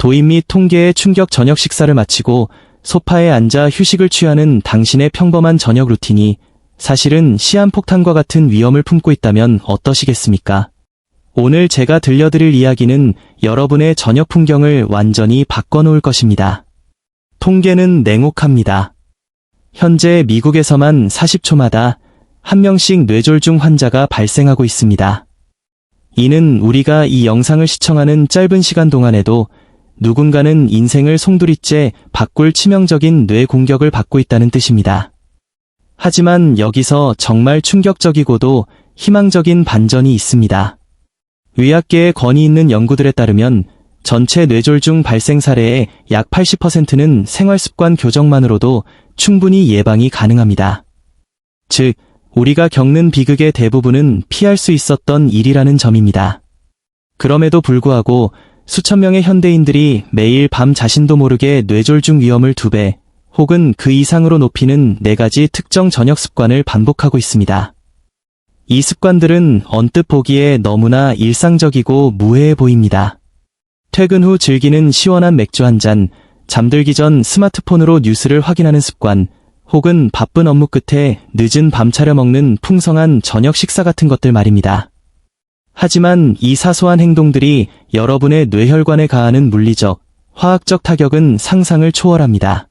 도입 및 통계의 충격 저녁 식사를 마치고 소파에 앉아 휴식을 취하는 당신의 평범한 저녁 루틴이 사실은 시한폭탄과 같은 위험을 품고 있다면 어떠시겠습니까? 오늘 제가 들려드릴 이야기는 여러분의 저녁 풍경을 완전히 바꿔놓을 것입니다. 통계는 냉혹합니다. 현재 미국에서만 40초마다 한 명씩 뇌졸중 환자가 발생하고 있습니다. 이는 우리가 이 영상을 시청하는 짧은 시간 동안에도 누군가는 인생을 송두리째 바꿀 치명적인 뇌 공격을 받고 있다는 뜻입니다. 하지만 여기서 정말 충격적이고도 희망적인 반전이 있습니다. 의학계에 권위 있는 연구들에 따르면 전체 뇌졸중 발생 사례의 약 80%는 생활습관 교정만으로도 충분히 예방이 가능합니다. 즉, 우리가 겪는 비극의 대부분은 피할 수 있었던 일이라는 점입니다. 그럼에도 불구하고 수천 명의 현대인들이 매일 밤 자신도 모르게 뇌졸중 위험을 2배 혹은 그 이상으로 높이는 4가지 특정 저녁 습관을 반복하고 있습니다. 이 습관들은 언뜻 보기에 너무나 일상적이고 무해해 보입니다. 퇴근 후 즐기는 시원한 맥주 한 잔, 잠들기 전 스마트폰으로 뉴스를 확인하는 습관, 혹은 바쁜 업무 끝에 늦은 밤 차려 먹는 풍성한 저녁 식사 같은 것들 말입니다. 하지만 이 사소한 행동들이 여러분의 뇌혈관에 가하는 물리적, 화학적 타격은 상상을 초월합니다.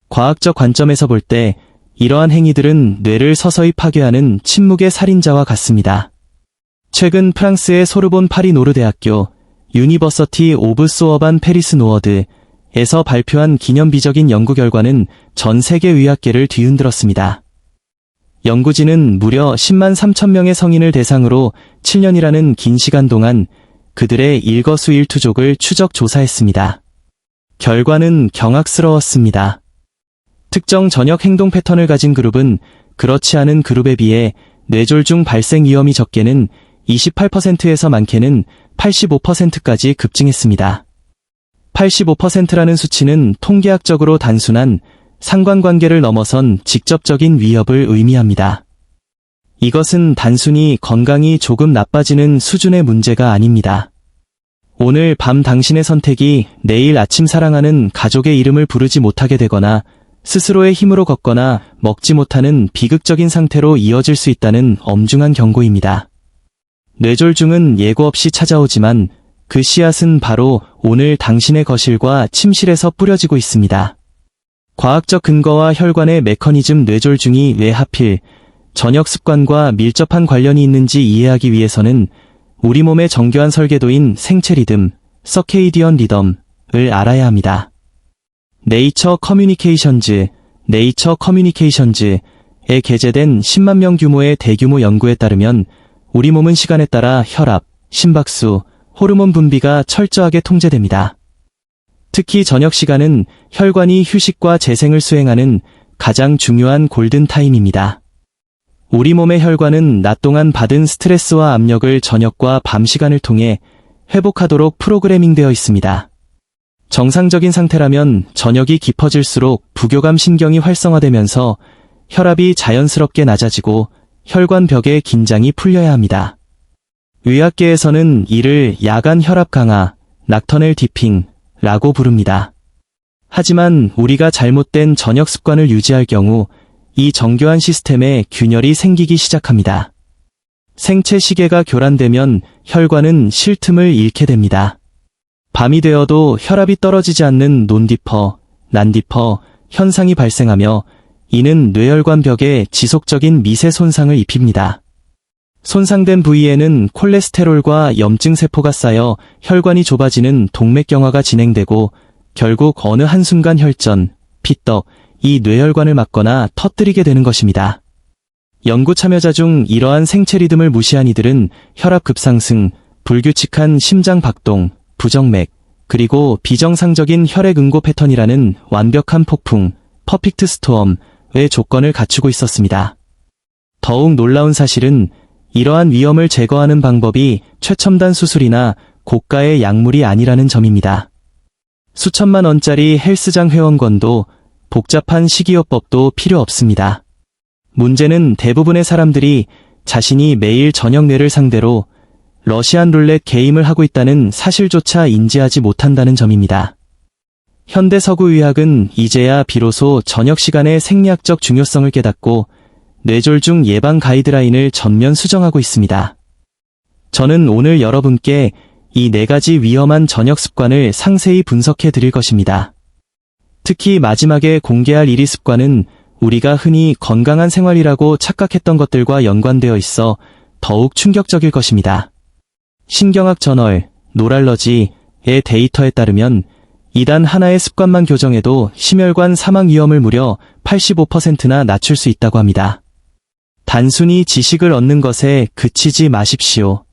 과학적 관점에서 볼 때 이러한 행위들은 뇌를 서서히 파괴하는 침묵의 살인자와 같습니다. 최근 프랑스의 소르본 파리 노르 대학교 유니버서티 오브 소어반 페리스 노어드에서 발표한 기념비적인 연구 결과는 전 세계 의학계를 뒤흔들었습니다. 연구진은 무려 10만 3천 명의 성인을 대상으로 7년이라는 긴 시간 동안 그들의 일거수일투족을 추적 조사했습니다. 결과는 경악스러웠습니다. 특정 저녁 행동 패턴을 가진 그룹은 그렇지 않은 그룹에 비해 뇌졸중 발생 위험이 적게는 28%에서 많게는 85%까지 급증했습니다. 85%라는 수치는 통계학적으로 단순한 상관관계를 넘어선 직접적인 위협을 의미합니다. 이것은 단순히 건강이 조금 나빠지는 수준의 문제가 아닙니다. 오늘 밤 당신의 선택이 내일 아침 사랑하는 가족의 이름을 부르지 못하게 되거나 스스로의 힘으로 걷거나 먹지 못하는 비극적인 상태로 이어질 수 있다는 엄중한 경고입니다. 뇌졸중은 예고 없이 찾아오지만 그 씨앗은 바로 오늘 당신의 거실과 침실에서 뿌려지고 있습니다. 과학적 근거와 혈관의 메커니즘 뇌졸중이 왜 하필 저녁 습관과 밀접한 관련이 있는지 이해하기 위해서는 우리 몸의 정교한 설계도인 생체 리듬, 서케이디언 리덤을 알아야 합니다. 네이처 커뮤니케이션즈에 게재된 10만 명 규모의 대규모 연구에 따르면 우리 몸은 시간에 따라 혈압, 심박수, 호르몬 분비가 철저하게 통제됩니다. 특히 저녁 시간은 혈관이 휴식과 재생을 수행하는 가장 중요한 골든타임입니다. 우리 몸의 혈관은 낮 동안 받은 스트레스와 압력을 저녁과 밤 시간을 통해 회복하도록 프로그래밍되어 있습니다. 정상적인 상태라면 저녁이 깊어질수록 부교감 신경이 활성화되면서 혈압이 자연스럽게 낮아지고 혈관 벽의 긴장이 풀려야 합니다. 의학계에서는 이를 야간 혈압 강화, 낙터넬 디핑, 라고 부릅니다. 하지만 우리가 잘못된 저녁 습관을 유지할 경우 이 정교한 시스템에 균열이 생기기 시작합니다. 생체 시계가 교란되면 혈관은 쉴 틈을 잃게 됩니다. 밤이 되어도 혈압이 떨어지지 않는 논디퍼, 난디퍼 현상이 발생하며 이는 뇌혈관 벽에 지속적인 미세 손상을 입힙니다. 손상된 부위에는 콜레스테롤과 염증 세포가 쌓여 혈관이 좁아지는 동맥경화가 진행되고 결국 어느 한순간 혈전, 피떡, 이 뇌혈관을 막거나 터뜨리게 되는 것입니다. 연구 참여자 중 이러한 생체 리듬을 무시한 이들은 혈압 급상승, 불규칙한 심장 박동, 부정맥, 그리고 비정상적인 혈액 응고 패턴이라는 완벽한 폭풍, 퍼펙트 스토엄의 조건을 갖추고 있었습니다. 더욱 놀라운 사실은 이러한 위험을 제거하는 방법이 최첨단 수술이나 고가의 약물이 아니라는 점입니다. 수천만 원짜리 헬스장 회원권도 복잡한 식이요법도 필요 없습니다. 문제는 대부분의 사람들이 자신이 매일 저녁 뇌를 상대로 러시안 룰렛 게임을 하고 있다는 사실조차 인지하지 못한다는 점입니다. 현대 서구의학은 이제야 비로소 저녁 시간의 생리학적 중요성을 깨닫고 뇌졸중 예방 가이드라인을 전면 수정하고 있습니다. 저는 오늘 여러분께 이 4가지 위험한 저녁 습관을 상세히 분석해 드릴 것입니다. 특히 마지막에 공개할 1위 습관은 우리가 흔히 건강한 생활이라고 착각했던 것들과 연관되어 있어 더욱 충격적일 것입니다. 신경학 저널, 노랄러지의 데이터에 따르면 이단 하나의 습관만 교정해도 심혈관 사망 위험을 무려 85%나 낮출 수 있다고 합니다. 단순히 지식을 얻는 것에 그치지 마십시오.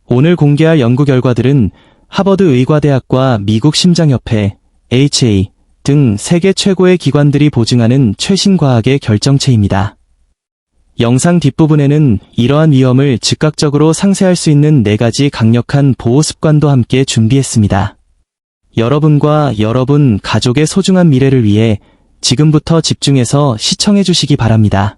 오늘 공개할 연구 결과들은 하버드 의과대학과 미국 심장협회, AHA 등 세계 최고의 기관들이 보증하는 최신 과학의 결정체입니다. 영상 뒷부분에는 이러한 위험을 즉각적으로 상쇄할 수 있는 4가지 강력한 보호 습관도 함께 준비했습니다. 여러분과 여러분 가족의 소중한 미래를 위해 지금부터 집중해서 시청해 주시기 바랍니다.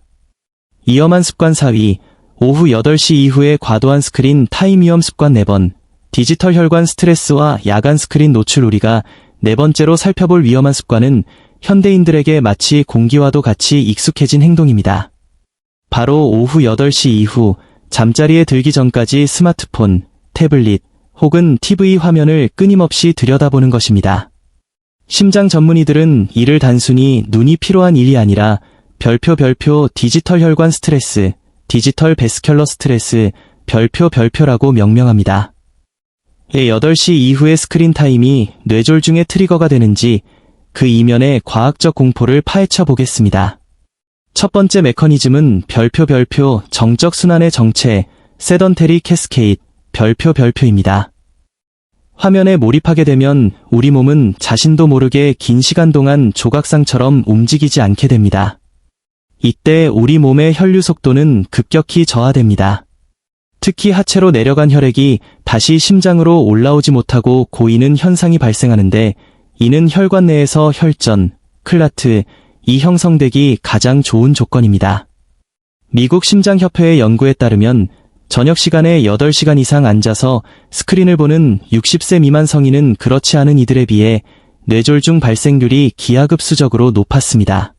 위험한 습관 4위, 오후 8시 이후의 과도한 스크린 타임 위험 습관 4번, 디지털 혈관 스트레스와 야간 스크린 노출. 우리가 4번째로 살펴볼 위험한 습관은 현대인들에게 마치 공기와도 같이 익숙해진 행동입니다. 바로 오후 8시 이후 잠자리에 들기 전까지 스마트폰, 태블릿 혹은 TV 화면을 끊임없이 들여다보는 것입니다. 심장 전문의들은 이를 단순히 눈이 피로한 일이 아니라 별표 디지털 혈관 스트레스, 디지털 베스큘러 스트레스, 별표라고 명명합니다. 8시 이후의 스크린 타임이 뇌졸중의 트리거가 되는지 그 이면의 과학적 공포를 파헤쳐 보겠습니다. 첫 번째 메커니즘은 별표 정적 순환의 정체, 세던테리 캐스케이드, 별표입니다. 화면에 몰입하게 되면 우리 몸은 자신도 모르게 긴 시간 동안 조각상처럼 움직이지 않게 됩니다. 이때 우리 몸의 혈류 속도는 급격히 저하됩니다. 특히 하체로 내려간 혈액이 다시 심장으로 올라오지 못하고 고이는 현상이 발생하는데, 이는 혈관 내에서 혈전, 클라트, 이 형성되기 가장 좋은 조건입니다. 미국 심장협회의 연구에 따르면 저녁 시간에 8시간 이상 앉아서 스크린을 보는 60세 미만 성인은 그렇지 않은 이들에 비해 뇌졸중 발생률이 기하급수적으로 높았습니다.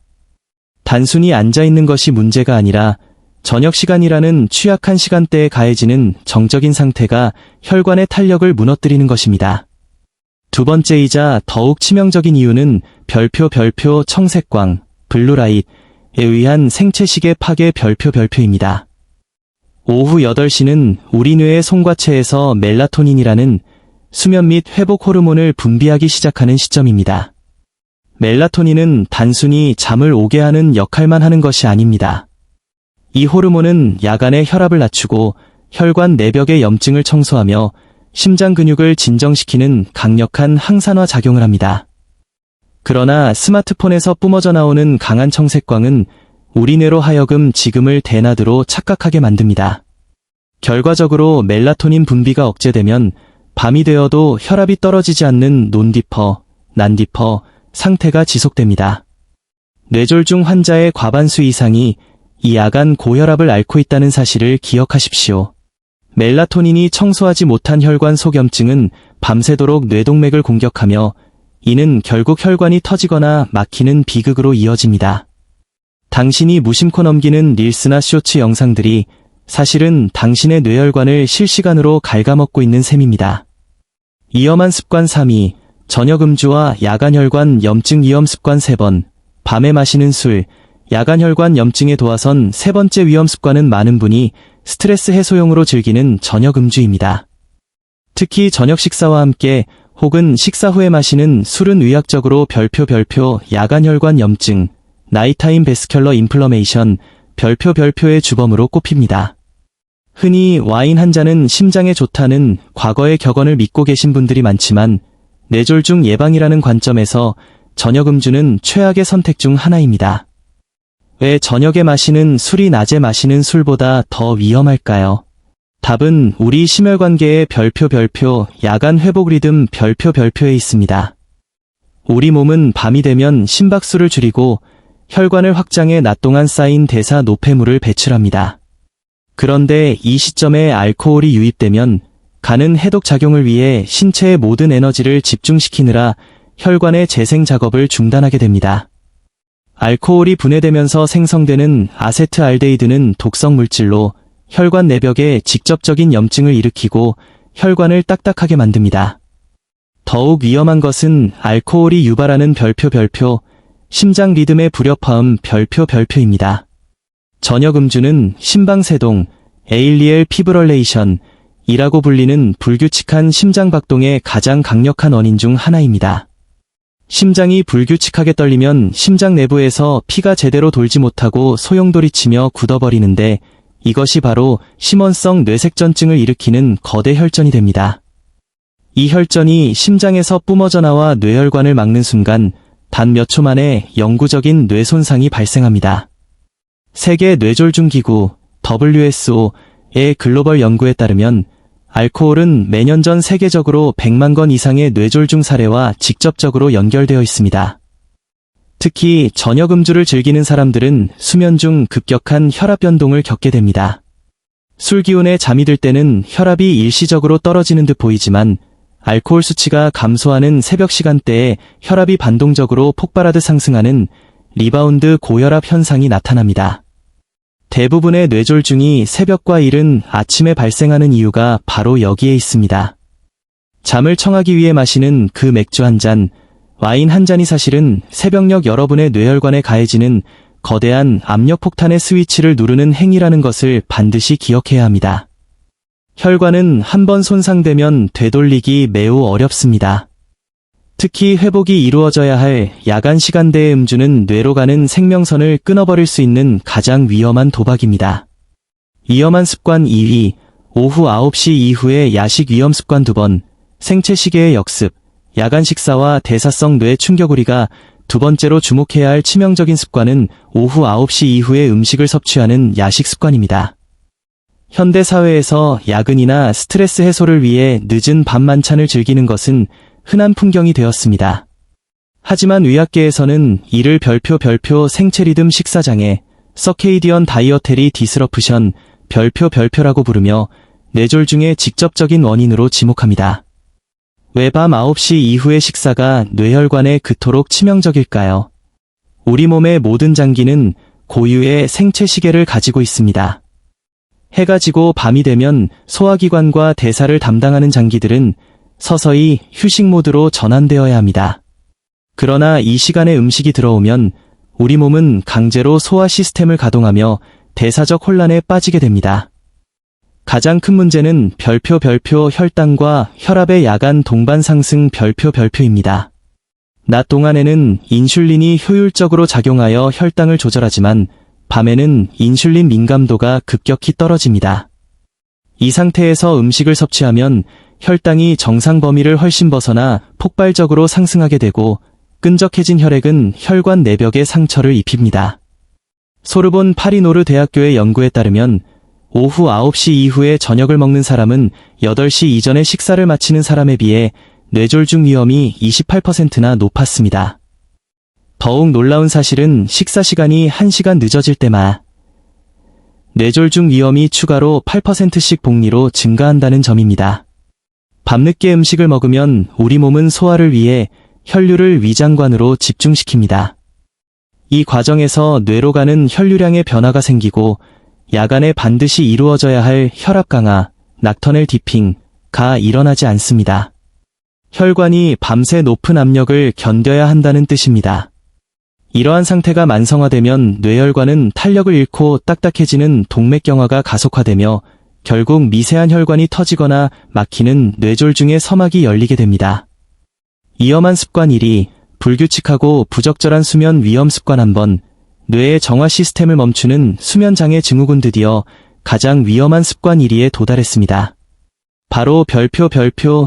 단순히 앉아있는 것이 문제가 아니라 저녁 시간이라는 취약한 시간대에 가해지는 정적인 상태가 혈관의 탄력을 무너뜨리는 것입니다. 두 번째이자 더욱 치명적인 이유는 별표 청색광, 블루라이트에 의한 생체시계 파괴 별표입니다. 오후 8시는 우리 뇌의 송과체에서 멜라토닌이라는 수면 및 회복 호르몬을 분비하기 시작하는 시점입니다. 멜라토닌은 단순히 잠을 오게 하는 역할만 하는 것이 아닙니다. 이 호르몬은 야간의 혈압을 낮추고 혈관 내벽의 염증을 청소하며 심장 근육을 진정시키는 강력한 항산화 작용을 합니다. 그러나 스마트폰에서 뿜어져 나오는 강한 청색광은 우리 뇌로 하여금 지금을 대낮으로 착각하게 만듭니다. 결과적으로 멜라토닌 분비가 억제되면 밤이 되어도 혈압이 떨어지지 않는 논디퍼, 난디퍼 상태가 지속됩니다. 뇌졸중 환자의 과반수 이상이 이 야간 고혈압을 앓고 있다는 사실을 기억하십시오. 멜라토닌이 청소하지 못한 혈관 속염증은 밤새도록 뇌동맥을 공격하며 이는 결국 혈관이 터지거나 막히는 비극으로 이어집니다. 당신이 무심코 넘기는 릴스나 쇼츠 영상들이 사실은 당신의 뇌혈관을 실시간으로 갉아먹고 있는 셈입니다. 위험한 습관 3위, 저녁 음주와 야간혈관 염증 위험 습관 3번, 밤에 마시는 술, 야간혈관 염증에 도화선 3번째 위험 습관은 많은 분이 스트레스 해소용으로 즐기는 저녁 음주입니다. 특히 저녁 식사와 함께 혹은 식사 후에 마시는 술은 의학적으로 별표 야간혈관 염증, 나이타임 베스큘러 인플러메이션, 별표의 주범으로 꼽힙니다. 흔히 와인 한 잔은 심장에 좋다는 과거의 격언을 믿고 계신 분들이 많지만 뇌졸중 예방이라는 관점에서 저녁 음주는 최악의 선택 중 하나입니다. 왜 저녁에 마시는 술이 낮에 마시는 술보다 더 위험할까요? 답은 우리 심혈관계의 별표 야간 회복 리듬 별표에 있습니다. 우리 몸은 밤이 되면 심박수를 줄이고 혈관을 확장해 낮 동안 쌓인 대사 노폐물을 배출합니다. 그런데 이 시점에 알코올이 유입되면 간은 해독 작용을 위해 신체의 모든 에너지를 집중시키느라 혈관의 재생 작업을 중단하게 됩니다. 알코올이 분해되면서 생성되는 아세트알데히드는 독성 물질로 혈관 내벽에 직접적인 염증을 일으키고 혈관을 딱딱하게 만듭니다. 더욱 위험한 것은 알코올이 유발하는 별표, 심장 리듬의 불협화음 별표입니다. 저녁 음주는 심방세동, 에일리엘 피브럴레이션, 이라고 불리는 불규칙한 심장박동의 가장 강력한 원인 중 하나입니다. 심장이 불규칙하게 떨리면 심장 내부에서 피가 제대로 돌지 못하고 소용돌이치며 굳어버리는데 이것이 바로 심원성 뇌색전증을 일으키는 거대 혈전이 됩니다. 이 혈전이 심장에서 뿜어져 나와 뇌혈관을 막는 순간 단 몇 초 만에 영구적인 뇌 손상이 발생합니다. 세계 뇌졸중기구 WSO의 글로벌 연구에 따르면 알코올은 매년 전 세계적으로 100만 건 이상의 뇌졸중 사례와 직접적으로 연결되어 있습니다. 특히 저녁 음주를 즐기는 사람들은 수면 중 급격한 혈압 변동을 겪게 됩니다. 술 기운에 잠이 들 때는 혈압이 일시적으로 떨어지는 듯 보이지만 알코올 수치가 감소하는 새벽 시간대에 혈압이 반동적으로 폭발하듯 상승하는 리바운드 고혈압 현상이 나타납니다. 대부분의 뇌졸중이 새벽과 이른 아침에 발생하는 이유가 바로 여기에 있습니다. 잠을 청하기 위해 마시는 그 맥주 한 잔, 와인 한 잔이 사실은 새벽녘 여러분의 뇌혈관에 가해지는 거대한 압력 폭탄의 스위치를 누르는 행위라는 것을 반드시 기억해야 합니다. 혈관은 한번 손상되면 되돌리기 매우 어렵습니다. 특히 회복이 이루어져야 할 야간 시간대의 음주는 뇌로 가는 생명선을 끊어버릴 수 있는 가장 위험한 도박입니다. 위험한 습관 2위, 오후 9시 이후의 야식 위험 습관 2번, 생체 시계의 역습, 야간 식사와 대사성 뇌 충격. 우리가 두 번째로 주목해야 할 치명적인 습관은 오후 9시 이후에 음식을 섭취하는 야식 습관입니다. 현대 사회에서 야근이나 스트레스 해소를 위해 늦은 밤 만찬을 즐기는 것은 흔한 풍경이 되었습니다. 하지만 의학계에서는 이를 생체 리듬 식사장애, 서케이디언 다이어테리 디스러프션, 별표라고 부르며 뇌졸중의 직접적인 원인으로 지목합니다. 왜 밤 9시 이후의 식사가 뇌혈관에 그토록 치명적일까요? 우리 몸의 모든 장기는 고유의 생체 시계를 가지고 있습니다. 해가 지고 밤이 되면 소화기관과 대사를 담당하는 장기들은 서서히 휴식 모드로 전환되어야 합니다. 그러나 이 시간에 음식이 들어오면 우리 몸은 강제로 소화 시스템을 가동하며 대사적 혼란에 빠지게 됩니다. 가장 큰 문제는 혈당과 혈압의 야간 동반 상승 별표입니다. 낮 동안에는 인슐린이 효율적으로 작용하여 혈당을 조절하지만 밤에는 인슐린 민감도가 급격히 떨어집니다. 이 상태에서 음식을 섭취하면 혈당이 정상 범위를 훨씬 벗어나 폭발적으로 상승하게 되고 끈적해진 혈액은 혈관 내벽에 상처를 입힙니다. 소르본 파리노르 대학교의 연구에 따르면 오후 9시 이후에 저녁을 먹는 사람은 8시 이전에 식사를 마치는 사람에 비해 뇌졸중 위험이 28%나 높았습니다. 더욱 놀라운 사실은 식사 시간이 1시간 늦어질 때마다 뇌졸중 위험이 추가로 8%씩 복리로 증가한다는 점입니다. 밤늦게 음식을 먹으면 우리 몸은 소화를 위해 혈류를 위장관으로 집중시킵니다. 이 과정에서 뇌로 가는 혈류량의 변화가 생기고 야간에 반드시 이루어져야 할 혈압 강화, 낙터넬 디핑가 일어나지 않습니다. 혈관이 밤새 높은 압력을 견뎌야 한다는 뜻입니다. 이러한 상태가 만성화되면 뇌혈관은 탄력을 잃고 딱딱해지는 동맥경화가 가속화되며 결국 미세한 혈관이 터지거나 막히는 뇌졸중의 서막이 열리게 됩니다. 위험한 습관 1위, 불규칙하고 부적절한 수면 위험 습관 1번, 뇌의 정화 시스템을 멈추는 수면장애 증후군. 드디어 가장 위험한 습관 1위에 도달했습니다. 바로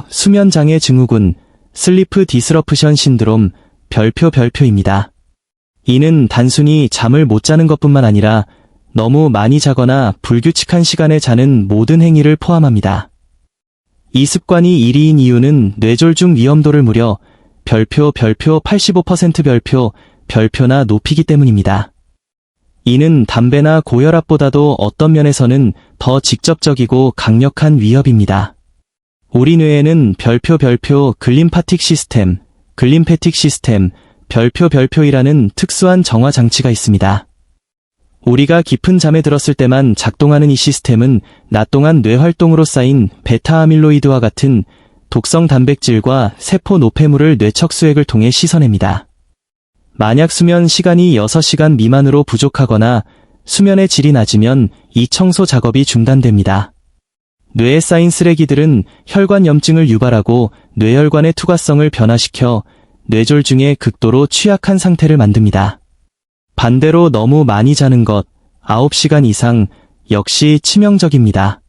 수면장애 증후군, 슬리프 디스러프션 신드롬, 별표입니다. 이는 단순히 잠을 못 자는 것뿐만 아니라 너무 많이 자거나 불규칙한 시간에 자는 모든 행위를 포함합니다. 이 습관이 1위인 이유는 뇌졸중 위험도를 무려 85% 별표나 높이기 때문입니다. 이는 담배나 고혈압보다도 어떤 면에서는 더 직접적이고 강력한 위협입니다. 우리 뇌에는 별표 글림파틱 시스템, 글림패틱 시스템, 별표이라는 특수한 정화 장치가 있습니다. 우리가 깊은 잠에 들었을 때만 작동하는 이 시스템은 낮 동안 뇌 활동으로 쌓인 베타아밀로이드와 같은 독성 단백질과 세포 노폐물을 뇌척 수액을 통해 씻어냅니다. 만약 수면 시간이 6시간 미만으로 부족하거나 수면의 질이 낮으면 이 청소 작업이 중단됩니다. 뇌에 쌓인 쓰레기들은 혈관 염증을 유발하고 뇌혈관의 투과성을 변화시켜 뇌졸중에 극도로 취약한 상태를 만듭니다. 반대로 너무 많이 자는 것, 9시간 이상, 역시 치명적입니다.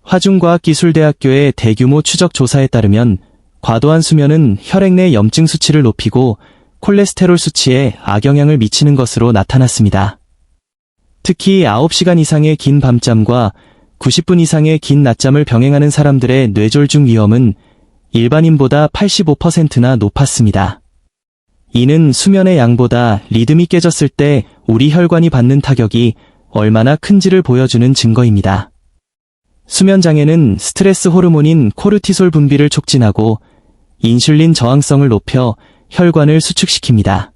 화중과학기술대학교의 대규모 추적 조사에 따르면 과도한 수면은 혈액 내 염증 수치를 높이고 콜레스테롤 수치에 악영향을 미치는 것으로 나타났습니다. 특히 9시간 이상의 긴 밤잠과 90분 이상의 긴 낮잠을 병행하는 사람들의 뇌졸중 위험은 일반인보다 85%나 높았습니다. 이는 수면의 양보다 리듬이 깨졌을 때 우리 혈관이 받는 타격이 얼마나 큰지를 보여주는 증거입니다. 수면장애는 스트레스 호르몬인 코르티솔 분비를 촉진하고 인슐린 저항성을 높여 혈관을 수축시킵니다.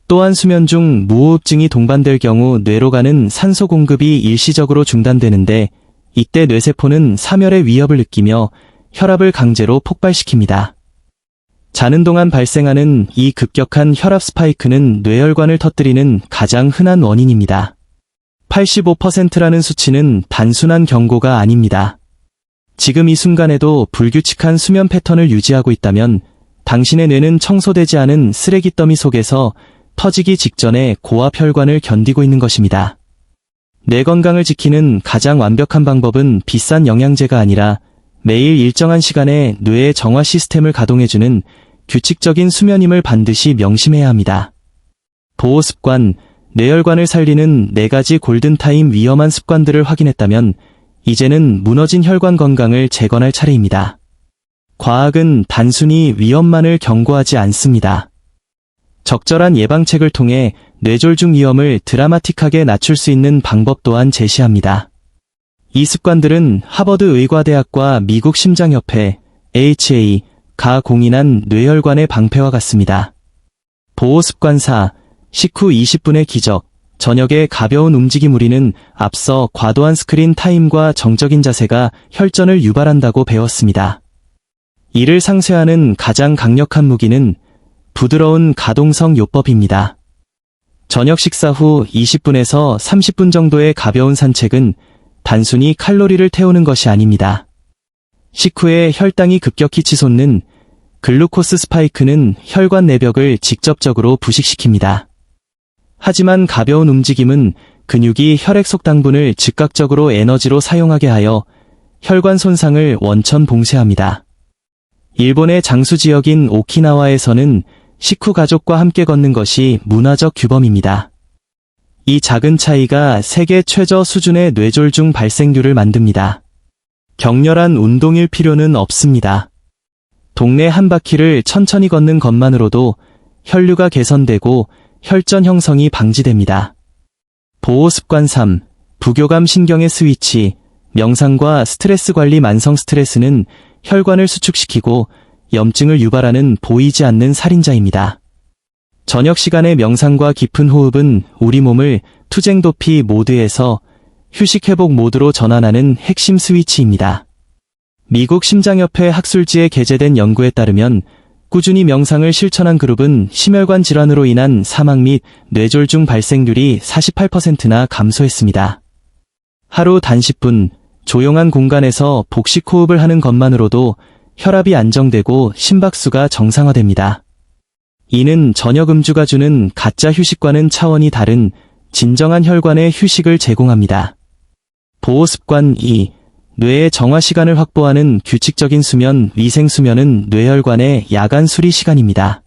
또한 수면 중 무호흡증이 동반될 경우 뇌로 가는 산소 공급이 일시적으로 중단되는데 이때 뇌세포는 사멸의 위협을 느끼며 혈압을 강제로 폭발시킵니다. 자는 동안 발생하는 이 급격한 혈압 스파이크는 뇌혈관을 터뜨리는 가장 흔한 원인입니다. 85%라는 수치는 단순한 경고가 아닙니다. 지금 이 순간에도 불규칙한 수면 패턴을 유지하고 있다면 당신의 뇌는 청소되지 않은 쓰레기 더미 속에서 터지기 직전에 고압 혈관을 견디고 있는 것입니다. 뇌 건강을 지키는 가장 완벽한 방법은 비싼 영양제가 아니라 매일 일정한 시간에 뇌의 정화 시스템을 가동해주는 규칙적인 수면임을 반드시 명심해야 합니다. 보호 습관, 뇌혈관을 살리는 4가지 골든타임 위험한 습관들을 확인했다면 이제는 무너진 혈관 건강을 재건할 차례입니다. 과학은 단순히 위험만을 경고하지 않습니다. 적절한 예방책을 통해 뇌졸중 위험을 드라마틱하게 낮출 수 있는 방법 또한 제시합니다. 이 습관들은 하버드 의과대학과 미국 심장협회, AHA,가 공인한 뇌혈관의 방패와 같습니다. 보호습관 4, 식후 20분의 기적, 저녁에 가벼운 움직임. 우리는 앞서 과도한 스크린 타임과 정적인 자세가 혈전을 유발한다고 배웠습니다. 이를 상쇄하는 가장 강력한 무기는 부드러운 가동성 요법입니다. 저녁 식사 후 20분에서 30분 정도의 가벼운 산책은 단순히 칼로리를 태우는 것이 아닙니다. 식후에 혈당이 급격히 치솟는 글루코스 스파이크는 혈관 내벽을 직접적으로 부식시킵니다. 하지만 가벼운 움직임은 근육이 혈액 속 당분을 즉각적으로 에너지로 사용하게 하여 혈관 손상을 원천 봉쇄합니다. 일본의 장수 지역인 오키나와에서는 식후 가족과 함께 걷는 것이 문화적 규범입니다. 이 작은 차이가 세계 최저 수준의 뇌졸중 발생률을 만듭니다. 격렬한 운동일 필요는 없습니다. 동네 한 바퀴를 천천히 걷는 것만으로도 혈류가 개선되고 혈전 형성이 방지됩니다. 보호 습관 3. 부교감 신경의 스위치. 명상과 스트레스 관리. 만성 스트레스는 혈관을 수축시키고 염증을 유발하는 보이지 않는 살인자입니다. 저녁 시간의 명상과 깊은 호흡은 우리 몸을 투쟁 도피 모드에서 휴식 회복 모드로 전환하는 핵심 스위치입니다. 미국 심장협회 학술지에 게재된 연구에 따르면 꾸준히 명상을 실천한 그룹은 심혈관 질환으로 인한 사망 및 뇌졸중 발생률이 48%나 감소했습니다. 하루 단 10분 조용한 공간에서 복식 호흡을 하는 것만으로도 혈압이 안정되고 심박수가 정상화됩니다. 이는 저녁 음주가 주는 가짜 휴식과는 차원이 다른 진정한 혈관의 휴식을 제공합니다. 보호 습관 2. 뇌의 정화 시간을 확보하는 규칙적인 수면. 위생 수면은 뇌혈관의 야간 수리 시간입니다.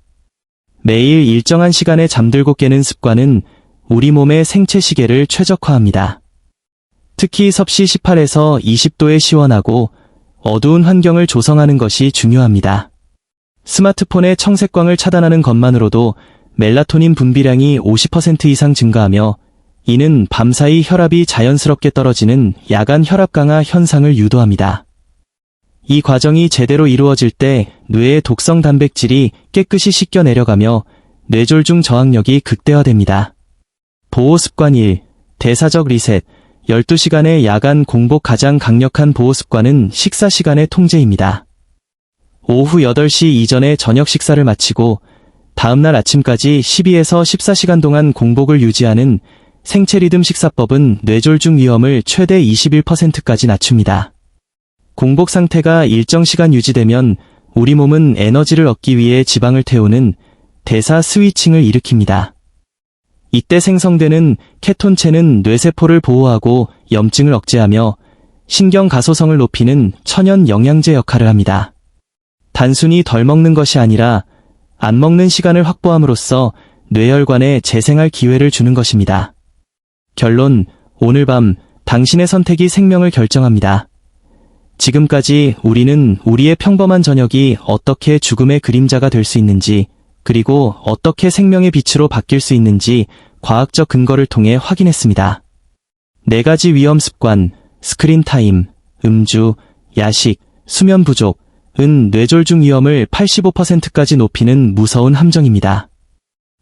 매일 일정한 시간에 잠들고 깨는 습관은 우리 몸의 생체 시계를 최적화합니다. 특히 섭씨 18에서 20도의 시원하고 어두운 환경을 조성하는 것이 중요합니다. 스마트폰의 청색광을 차단하는 것만으로도 멜라토닌 분비량이 50% 이상 증가하며 이는 밤사이 혈압이 자연스럽게 떨어지는 야간 혈압 강화 현상을 유도합니다. 이 과정이 제대로 이루어질 때 뇌의 독성 단백질이 깨끗이 씻겨 내려가며 뇌졸중 저항력이 극대화됩니다. 보호습관 1. 대사적 리셋. 12시간의 야간 공복. 가장 강력한 보호습관은 식사 시간의 통제입니다. 오후 8시 이전에 저녁 식사를 마치고 다음날 아침까지 12에서 14시간 동안 공복을 유지하는 생체 리듬 식사법은 뇌졸중 위험을 최대 21%까지 낮춥니다. 공복 상태가 일정 시간 유지되면 우리 몸은 에너지를 얻기 위해 지방을 태우는 대사 스위칭을 일으킵니다. 이때 생성되는 케톤체는 뇌세포를 보호하고 염증을 억제하며 신경 가소성을 높이는 천연 영양제 역할을 합니다. 단순히 덜 먹는 것이 아니라 안 먹는 시간을 확보함으로써 뇌혈관에 재생할 기회를 주는 것입니다. 결론, 오늘 밤 당신의 선택이 생명을 결정합니다. 지금까지 우리는 우리의 평범한 저녁이 어떻게 죽음의 그림자가 될 수 있는지, 그리고 어떻게 생명의 빛으로 바뀔 수 있는지 과학적 근거를 통해 확인했습니다. 4가지 위험 습관, 스크린 타임, 음주, 야식, 수면 부족은 뇌졸중 위험을 85%까지 높이는 무서운 함정입니다.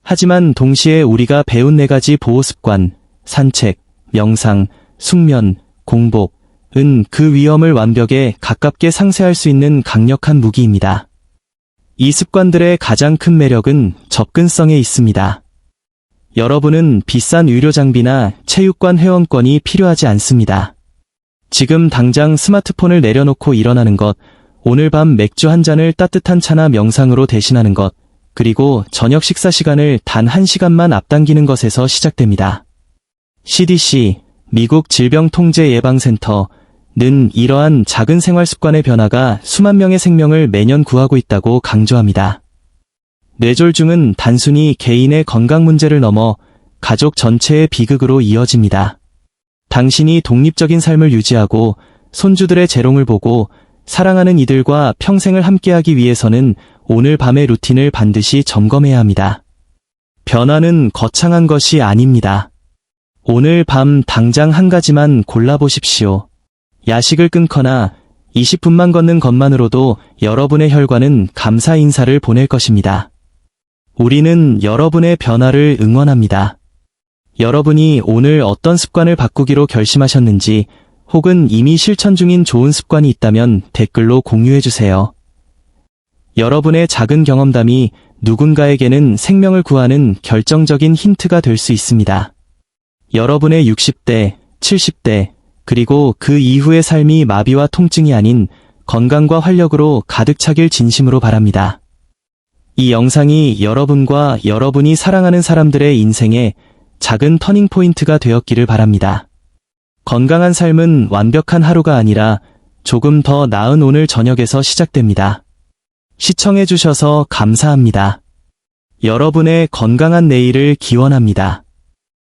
하지만 동시에 우리가 배운 4가지 보호 습관, 산책, 명상, 숙면, 공복은 그 위험을 완벽에 가깝게 상쇄할 수 있는 강력한 무기입니다. 이 습관들의 가장 큰 매력은 접근성에 있습니다. 여러분은 비싼 의료 장비나 체육관 회원권이 필요하지 않습니다. 지금 당장 스마트폰을 내려놓고 일어나는 것, 오늘 밤 맥주 한 잔을 따뜻한 차나 명상으로 대신하는 것, 그리고 저녁 식사 시간을 단 1시간만 앞당기는 것에서 시작됩니다. CDC, 미국 질병통제예방센터는 이러한 작은 생활 습관의 변화가 수만 명의 생명을 매년 구하고 있다고 강조합니다. 뇌졸중은 단순히 개인의 건강 문제를 넘어 가족 전체의 비극으로 이어집니다. 당신이 독립적인 삶을 유지하고 손주들의 재롱을 보고 사랑하는 이들과 평생을 함께하기 위해서는 오늘 밤의 루틴을 반드시 점검해야 합니다. 변화는 거창한 것이 아닙니다. 오늘 밤 당장 한 가지만 골라보십시오. 야식을 끊거나 20분만 걷는 것만으로도 여러분의 혈관은 감사 인사를 보낼 것입니다. 우리는 여러분의 변화를 응원합니다. 여러분이 오늘 어떤 습관을 바꾸기로 결심하셨는지, 혹은 이미 실천 중인 좋은 습관이 있다면 댓글로 공유해주세요. 여러분의 작은 경험담이 누군가에게는 생명을 구하는 결정적인 힌트가 될 수 있습니다. 여러분의 60대, 70대, 그리고 그 이후의 삶이 마비와 통증이 아닌 건강과 활력으로 가득 차길 진심으로 바랍니다. 이 영상이 여러분과 여러분이 사랑하는 사람들의 인생에 작은 터닝포인트가 되었기를 바랍니다. 건강한 삶은 완벽한 하루가 아니라 조금 더 나은 오늘 저녁에서 시작됩니다. 시청해주셔서 감사합니다. 여러분의 건강한 내일을 기원합니다.